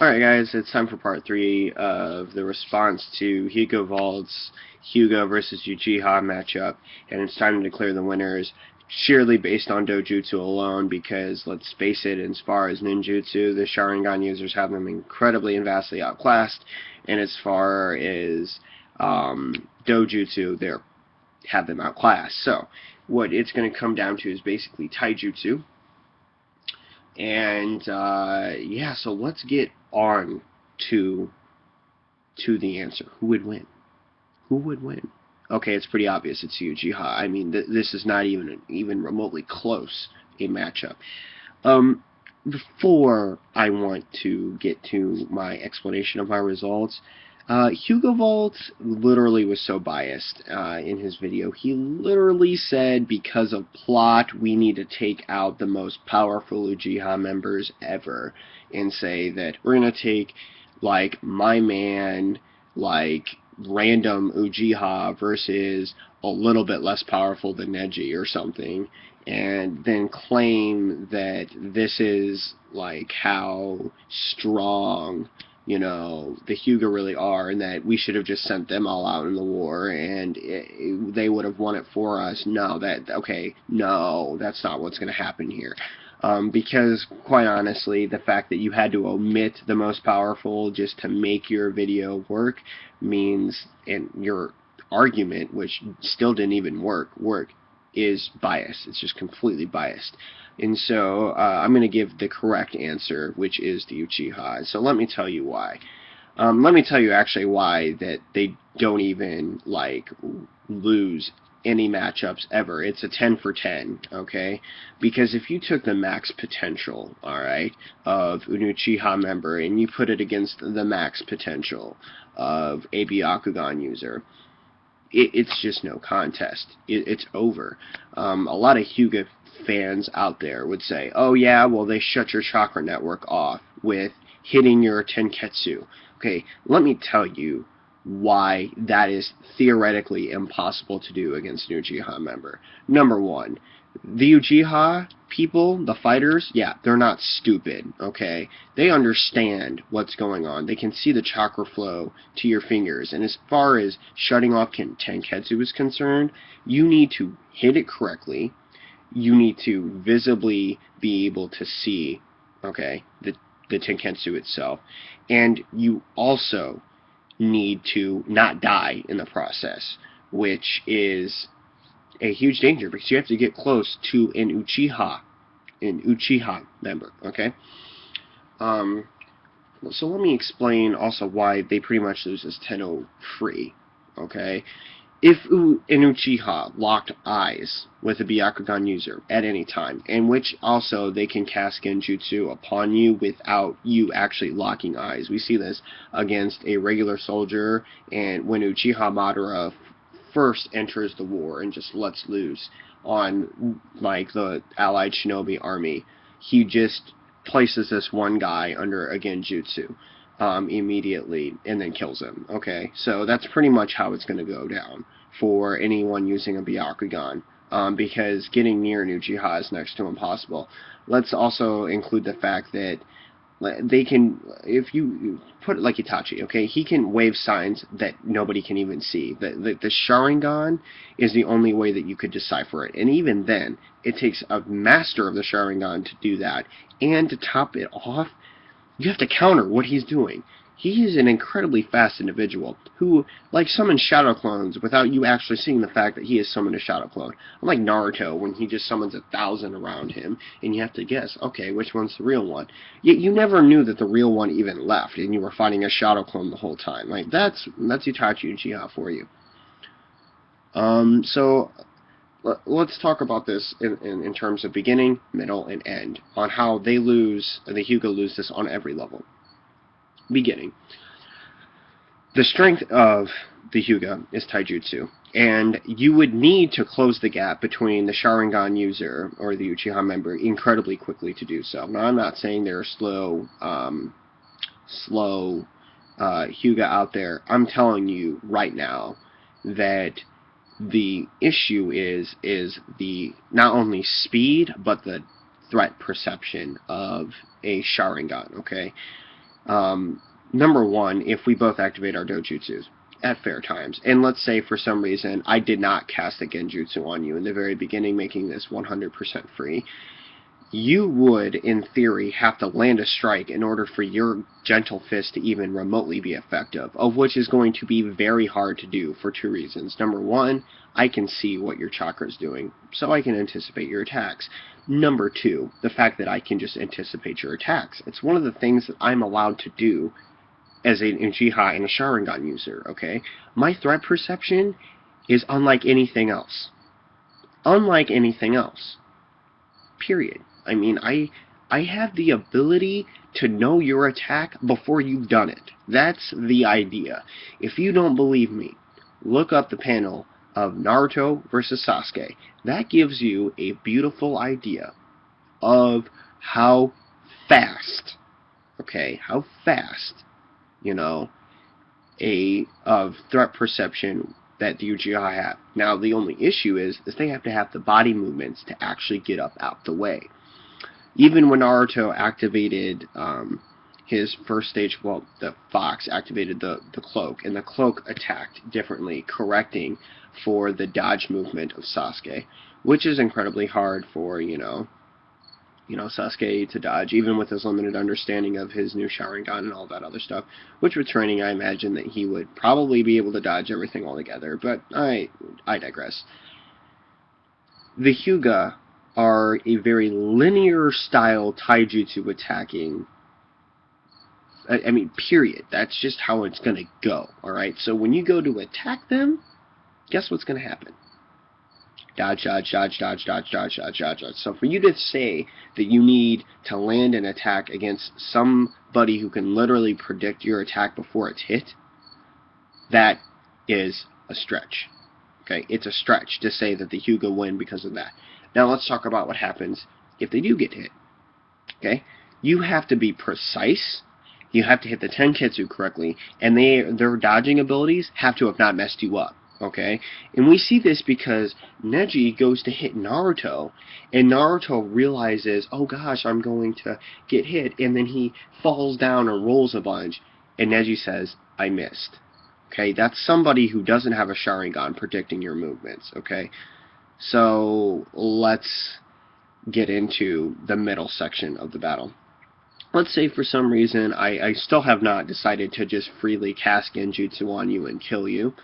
Alright guys, it's time for part 3 of the response to Hyuga Vault's Hyuga versus Uchiha matchup, and it's time to declare the winners sheerly based on dojutsu alone, because let's face it, as far as ninjutsu, the Sharingan users have them incredibly and vastly outclassed, and as far as dojutsu, they have them outclassed. So, what it's going to come down to is basically taijutsu. And yeah, so let's get on to the answer. Who would win? Who would win? Okay, it's pretty obvious. It's Uchiha. I mean, this is not even remotely close a matchup. Before I want to get to my explanation of my results, Hyuga Vault literally was so biased in his video. He literally said, because of plot, we need to take out the most powerful Uchiha members ever, and say that we're going to take, like, my man, like, random Uchiha versus a little bit less powerful than Neji or something, and then claim that this is, like, how strong, you know, the Hyuga really are, and that we should have just sent them all out in the war, and they would have won it for us. No, no, that's not what's going to happen here. Because, quite honestly, the fact that you had to omit the most powerful just to make your video work means, and your argument, which still didn't even work, is biased. It's just completely biased. And so I'm going to give the correct answer, which is the Uchiha. So let me tell you why. Let me tell you actually why that they don't even, like, lose any matchups ever. It's a 10 for 10, okay? Because if you took the max potential, alright, of an Uchiha member and you put it against the max potential of a Byakugan user, it's just no contest. It's over. A lot of Hyuga fans out there would say, oh yeah, well, they shut your chakra network off with hitting your tenketsu. Okay, let me tell you why that is theoretically impossible to do against an Uchiha member. Number one, the Uchiha people, the fighters, yeah, they're not stupid, okay? They understand what's going on. They can see the chakra flow to your fingers. And as far as shutting off tenketsu is concerned, you need to hit it correctly. You need to visibly be able to see, okay, the tenketsu itself. And you also need to not die in the process, which is a huge danger, because you have to get close to an Uchiha member, okay? So let me explain also why they pretty much lose this 10-0 free, okay? If an Uchiha locked eyes with a Byakugan user at any time, in which also they can cast Genjutsu upon you without you actually locking eyes. We see this against a regular soldier, and when Uchiha Madara first enters the war and just lets loose on, like, the allied shinobi army, he just places this one guy under a genjutsu immediately and then kills him. Okay, so that's pretty much how it's going to go down for anyone using a Byakugan, because getting near an Uchiha is next to impossible. Let's also include the fact that they can, if you put it like Itachi, okay, he can wave signs that nobody can even see. The Sharingan is the only way that you could decipher it, and even then, it takes a master of the Sharingan to do that, and to top it off, you have to counter what he's doing. He is an incredibly fast individual who, like, summons shadow clones without you actually seeing the fact that he has summoned a shadow clone. Unlike Naruto, when he just summons 1,000 around him, and you have to guess, okay, which one's the real one? Yet you never knew that the real one even left, and you were fighting a shadow clone the whole time. Like, that's Itachi Uchiha for you. So let's talk about this in terms of beginning, middle, and end, on how the Hyuga lose this on every level. Beginning. The strength of the Hyuga is taijutsu, and you would need to close the gap between the Sharingan user or the Uchiha member incredibly quickly to do so. Now, I'm not saying there are slow Hyuga out there. I'm telling you right now that the issue is the not only speed but the threat perception of a Sharingan, okay? Number one, if we both activate our dojutsus at fair times, and let's say for some reason I did not cast a genjutsu on you in the very beginning, making this 100% free, you would, in theory, have to land a strike in order for your Gentle Fist to even remotely be effective, of which is going to be very hard to do for two reasons. Number one, I can see what your chakra is doing, so I can anticipate your attacks. Number two, the fact that I can just anticipate your attacks. It's one of the things that I'm allowed to do as an Uchiha and a Sharingan user, okay? My threat perception is unlike anything else. Unlike anything else. Period. I mean, I have the ability to know your attack before you've done it. That's the idea. If you don't believe me, look up the panel of Naruto versus Sasuke. That gives you a beautiful idea of how fast, okay, how fast, you know, of threat perception that the Uchiha have. Now, the only issue is they have to have the body movements to actually get up out the way. Even when Naruto activated his first stage, well, the fox activated the cloak, and the cloak attacked differently, correcting for the dodge movement of Sasuke, which is incredibly hard for, Sasuke to dodge, even with his limited understanding of his new Sharingan and all that other stuff, which with training I imagine that he would probably be able to dodge everything altogether, but I digress. The Hyuga are a very linear style taijutsu attacking. I mean, period. That's just how it's going to go, alright? So when you go to attack them, guess what's going to happen? Dodge, dodge, dodge, dodge, dodge, dodge, dodge, dodge, dodge. So for you to say that you need to land an attack against somebody who can literally predict your attack before it's hit, that is a stretch. Okay, it's a stretch to say that the Hyuga win because of that. Now let's talk about what happens if they do get hit. Okay, you have to be precise. You have to hit the Tenketsu correctly, and their dodging abilities have to have not messed you up. Okay, and we see this because Neji goes to hit Naruto, and Naruto realizes, oh gosh, I'm going to get hit, and then he falls down or rolls a bunch, and Neji says, I missed. Okay, that's somebody who doesn't have a Sharingan predicting your movements. Okay, so let's get into the middle section of the battle. Let's say for some reason I still have not decided to just freely cast Genjutsu on you and kill you,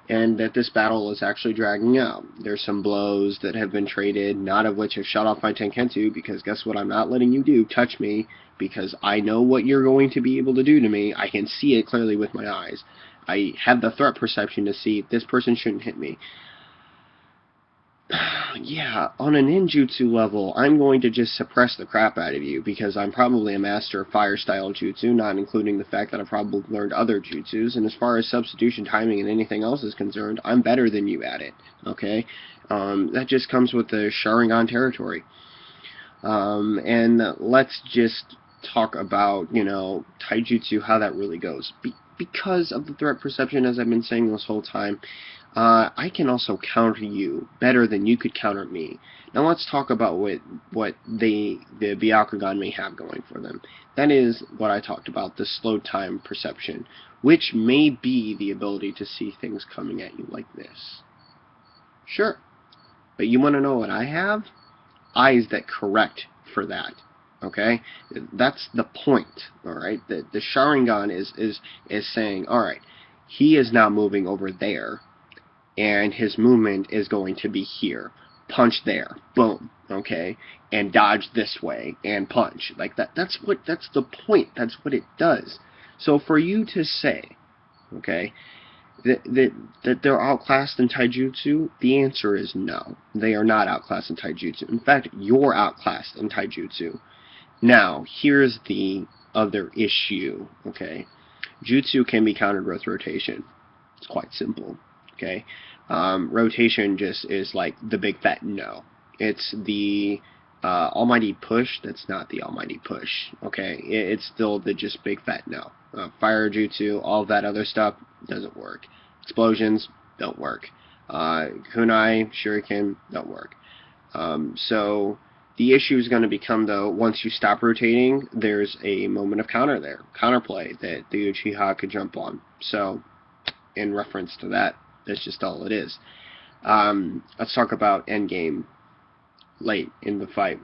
and that this battle is actually dragging out. There's some blows that have been traded, not of which have shut off my Tenketsu, because guess what I'm not letting you do? Touch me, because I know what you're going to be able to do to me. I can see it clearly with my eyes. I have the threat perception to see this person shouldn't hit me. Yeah, on a ninjutsu level, I'm going to just suppress the crap out of you, because I'm probably a master of fire-style jutsu, not including the fact that I've probably learned other jutsus, and as far as substitution timing and anything else is concerned, I'm better than you at it, okay? That just comes with the Sharingan territory. And let's just talk about, taijutsu, how that really goes. Because of the threat perception, as I've been saying this whole time, I can also counter you better than you could counter me. Now let's talk about what the Byakugan may have going for them. That is what I talked about, the slow time perception, which may be the ability to see things coming at you like this. Sure, but you want to know what I have? Eyes that correct for that. Okay, that's the point. All right, the Sharingan is saying, all right, he is now moving over there, and his movement is going to be here. Punch there, boom. Okay, and dodge this way and punch like that. That's the point. That's what it does. So for you to say, okay, that they're outclassed in taijutsu, the answer is no. They are not outclassed in taijutsu. In fact, you're outclassed in taijutsu. Now, here's the other issue, okay? Jutsu can be countered with rotation. It's quite simple, okay? Rotation just is like the big fat no. It's the almighty push that's not the almighty push, okay? It's still the just big fat no. Fire jutsu, all that other stuff doesn't work. Explosions don't work. Kunai, shuriken don't work. So The issue is going to become, though, once you stop rotating, there's a moment of counterplay that the Uchiha could jump on. So, in reference to that, that's just all it is. Let's talk about endgame late in the fight.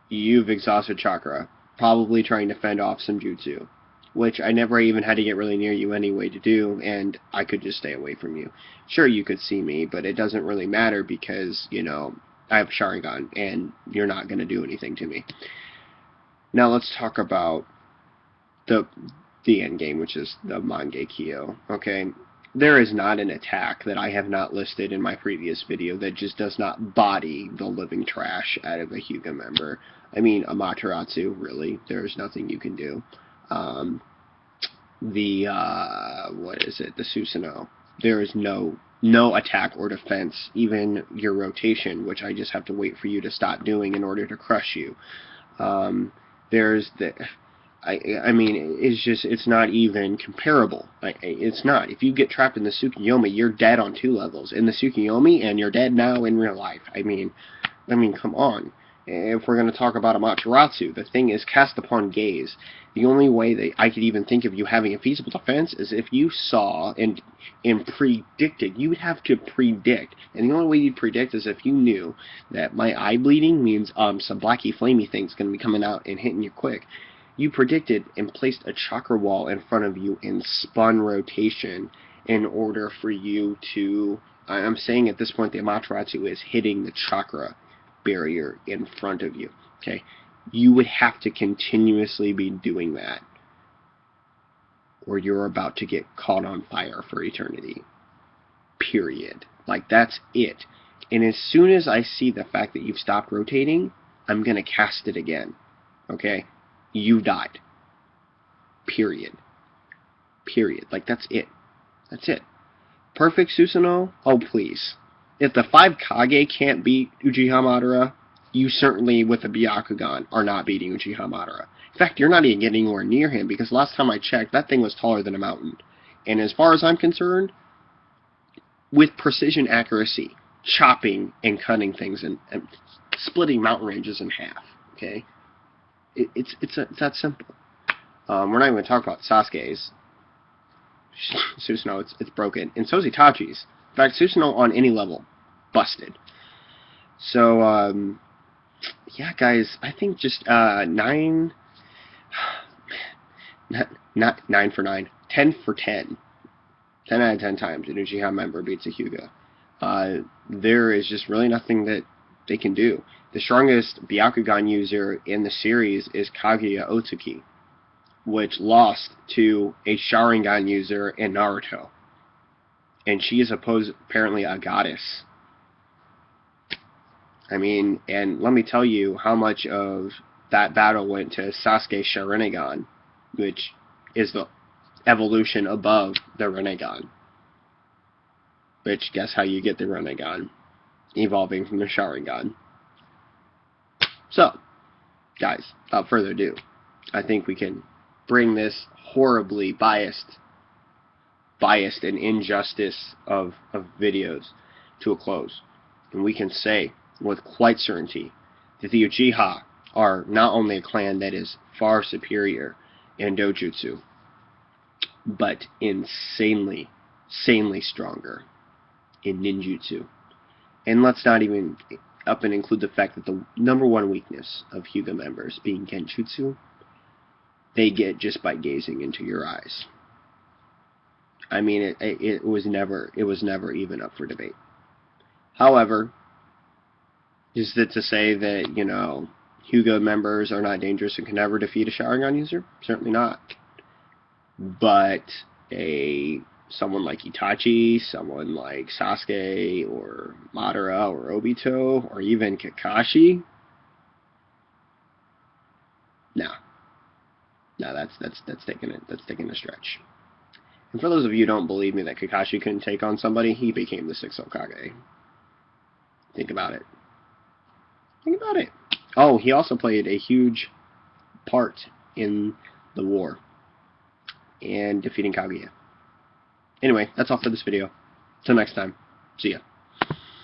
You've exhausted chakra, probably trying to fend off some jutsu, which I never even had to get really near you anyway to do, and I could just stay away from you. Sure, you could see me, but it doesn't really matter because, you know, I have Sharingan, and you're not going to do anything to me. Now let's talk about the end game, which is the Mangekyo. Okay, there is not an attack that I have not listed in my previous video that just does not body the living trash out of a Hyuga member. I mean, Amaterasu, really, there's nothing you can do. What is it? The Susanoo. There is no attack or defense, even your rotation, which I just have to wait for you to stop doing in order to crush you. There's the... I mean, it's not even comparable. It's not. If you get trapped in the Tsukuyomi, you're dead on 2 levels. In the Tsukuyomi, and you're dead now in real life. I mean, come on. If we're going to talk about Amaterasu, the thing is cast upon gaze. The only way that I could even think of you having a feasible defense is if you saw and predicted. You would have to predict. And the only way you'd predict is if you knew that my eye bleeding means some blacky flamey thing's going to be coming out and hitting you quick. You predicted and placed a chakra wall in front of you and spun rotation in order for you to... I'm saying at this point the Amaterasu is hitting the chakra barrier in front of you. Okay, you would have to continuously be doing that, or you're about to get caught on fire for eternity. Period. Like, that's it. And as soon as I see the fact that you've stopped rotating, I'm gonna cast it again. Okay? You died. Period. Period. Like, that's it. That's it. Perfect Susanoo? Oh, please. If the 5 Kage can't beat Uchiha Madara, you certainly, with a Byakugan, are not beating Uchiha Madara. In fact, you're not even getting anywhere near him, because last time I checked, that thing was taller than a mountain. And as far as I'm concerned, with precision accuracy, chopping and cutting things and splitting mountain ranges in half. Okay? It's that simple. We're not even going to talk about Sasuke's. Susanoo, it's broken. And so's Itachi's. In fact, Susanoo on any level, busted. So, yeah, guys, I think just 9... Not 9 for 9. 10 for 10. 10 out of 10 times an Uchiha member beats a Hyuga. There is just really nothing that they can do. The strongest Byakugan user in the series is Kaguya Otsuki, which lost to a Sharingan user in Naruto. And she is apparently a goddess. I mean, and let me tell you how much of that battle went to Sasuke's Sharingan, which is the evolution above the Rinnegan. Which, guess how you get the Rinnegan? Evolving from the Sharingan. So, guys, without further ado, I think we can bring this horribly biased and injustice of videos to a close. And we can say with quite certainty that the Uchiha are not only a clan that is far superior in dojutsu, but insanely stronger in ninjutsu. And let's not even up and include the fact that the number one weakness of Hyuga members being genjutsu, they get just by gazing into your eyes. I mean, it was never even up for debate. However, is it to say that, you know, Hyuga members are not dangerous and can never defeat a Sharingan user? Certainly not. But someone like Itachi, someone like Sasuke, or Madara, or Obito, or even Kakashi? No, that's taking a stretch. And for those of you who don't believe me that Kakashi couldn't take on somebody, he became the 6th Hokage. Think about it. Think about it. Oh, he also played a huge part in the war and defeating Kaguya. Anyway, that's all for this video. Till next time. See ya.